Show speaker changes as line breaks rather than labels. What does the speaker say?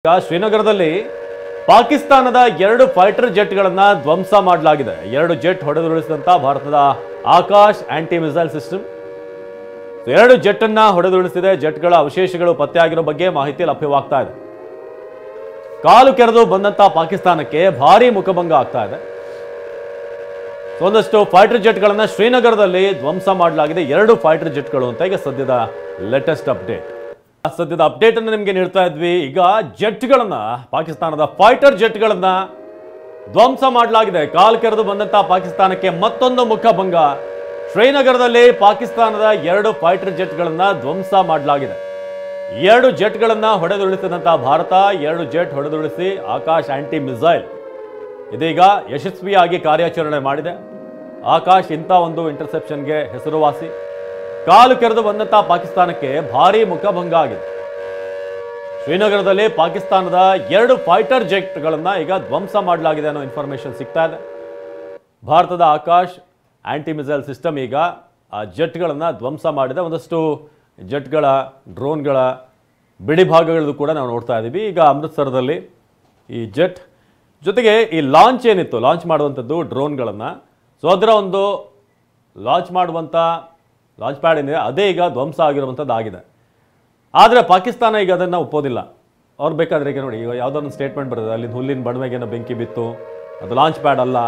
ಈಗ ಶ್ರೀನಗರದಲ್ಲಿ ಪಾಕಿಸ್ತಾನದ 2 ಫೈಟರ್ ಜೆಟ್ಗಳನ್ನು ಧ್ವಂಸ ಮಾಡಲಾಗಿದೆ. 2 ಜೆಟ್ ಹೊಡೆದುರುಳಿಸಿದಂತ ಭಾರತದ Akash anti missile system 2 jet ಅನ್ನ ಹೊಡೆದುರುಳಿಸಿದೆ. ಜೆಟ್ಗಳ ಅವಶೇಷಗಳು ಪತ್ತೆಯಾಗಿರೋ ಬಗ್ಗೆ ಮಾಹಿತಿ ಲಭ್ಯವಾಗ್ತಾ ಇದೆ. ಕಾಲು ಕೆರೆದು ಬಂದಂತ ಪಾಕಿಸ್ತಾನಕ್ಕೆ ಭಾರಿ ಮುಖಭಂಗ ಆಗ್ತಾ ಇದೆ. ಒಂದಷ್ಟು ಫೈಟರ್ ಜೆಟ್ಗಳನ್ನು ಶ್ರೀನಗರದಲ್ಲಿ ಧ್ವಂಸ ಮಾಡಲಾಗಿದೆ. 2 ಫೈಟರ್ ಜೆಟ್ಗಳು ಅಂತ ಈಗ ಸದ್ಯದ ಲೇಟೆಸ್ಟ್ ಅಪ್ಡೇಟ್. ಸದ್ಯದ ಅಪ್ಡೇಟ್ ಅನ್ನು ನಿಮಗೆ ನೀಡ್ತಾ ಇದ್ವಿ. ಈಗ ಜೆಟ್ಗಳನ್ನ, ಪಾಕಿಸ್ತಾನದ ಫೈಟರ್ ಜೆಟ್ಗಳನ್ನ ಧ್ವಂಸ ಮಾಡಲಾಗಿದೆ. ಕಾಲು ಕೆರೆದು ಬಂದಂತ ಪಾಕಿಸ್ತಾನಕ್ಕೆ ಮತ್ತೊಂದು ಮುಖಭಂಗ. ಶ್ರೀನಗರದಲ್ಲಿ ಪಾಕಿಸ್ತಾನದ 2 ಫೈಟರ್ ಜೆಟ್ಗಳನ್ನ ಧ್ವಂಸ ಮಾಡಲಾಗಿದೆ. 2 ಜೆಟ್ಗಳನ್ನ ಹೊಡೆದುರುಳಿಸಿದಂತ ಭಾರತ 2 ಜೆಟ್ ಹೊಡೆದುರುಳಿಸಿ ಆಕಾಶ್ ಆಂಟಿ ಮಿಸೈಲ್ ಇದೀಗ ಯಶಸ್ವಿಯಾಗಿ ಕಾರ್ಯಾಚರಣೆ ಮಾಡಿದೆ. ಆಕಾಶ್ ಇಂಥ ಒಂದು ಇಂಟರ್ಸೆಪ್ಷನ್ಗೆ ಹೆಸರುವಾಸಿ. ಕಾಲು ಕೆರೆದು ಬಂದಂತ ಪಾಕಿಸ್ತಾನಕ್ಕೆ ಭಾರಿ ಮುಖಭಂಗ ಆಗಿದೆ. ಶ್ರೀನಗರದಲ್ಲಿ ಪಾಕಿಸ್ತಾನದ 2 ಫೈಟರ್ ಜೆಟ್ಗಳನ್ನ ಈಗ ಧ್ವಂಸ ಮಾಡಲಾಗಿದೆ ಅನ್ನೋ ಇನ್ಫಾರ್ಮೇಶನ್ ಸಿಗ್ತಾ ಇದೆ. ಭಾರತದ ಆಕಾಶ್ ಆಂಟಿ ಮಿಸೈಲ್ ಸಿಸ್ಟಮ್ ಈಗ ಆ ಜೆಟ್ಗಳನ್ನ ಧ್ವಂಸ ಮಾಡಿದೆ. ಒಂದಷ್ಟು ಜೆಟ್ಗಳ, ಡ್ರೋನ್ಗಳ ಬಿಡಿ ಭಾಗಗಳದ್ದು ಕೂಡ ನಾವು ನೋಡ್ತಾ ಇದ್ದೀವಿ. ಈಗ ಅಮೃತ್ಸರದಲ್ಲಿ ಈ ಜೆಟ್ ಜೊತೆಗೆ ಈ ಲಾಂಚ್ ಏನಿತ್ತು, ಲಾಂಚ್ ಮಾಡುವಂಥದ್ದು ಡ್ರೋನ್ಗಳನ್ನು, ಸೊ ಅದರ ಒಂದು ಲಾಂಚ್ ಮಾಡುವಂಥ ಲಾಂಚ್ ಪ್ಯಾಡ್ ಏನಿದೆ ಅದೇ ಈಗ ಧ್ವಂಸ ಆಗಿರುವಂಥದ್ದು ಆಗಿದೆ. ಆದರೆ ಪಾಕಿಸ್ತಾನ ಈಗ ಅದನ್ನು ಒಪ್ಪೋದಿಲ್ಲ. ಅವ್ರು ಬೇಕಾದ್ರೆ ಈಗ ನೋಡಿ, ಈಗ ಯಾವುದೋ ಒಂದು ಸ್ಟೇಟ್ಮೆಂಟ್ ಬರ್ತದೆ, ಅಲ್ಲಿ ಹುಲ್ಲಿನ ಬಣವೆಗೇನೋ ಬೆಂಕಿ ಬಿತ್ತು, ಅದು ಲಾಂಚ್ ಪ್ಯಾಡ್ ಅಲ್ಲ,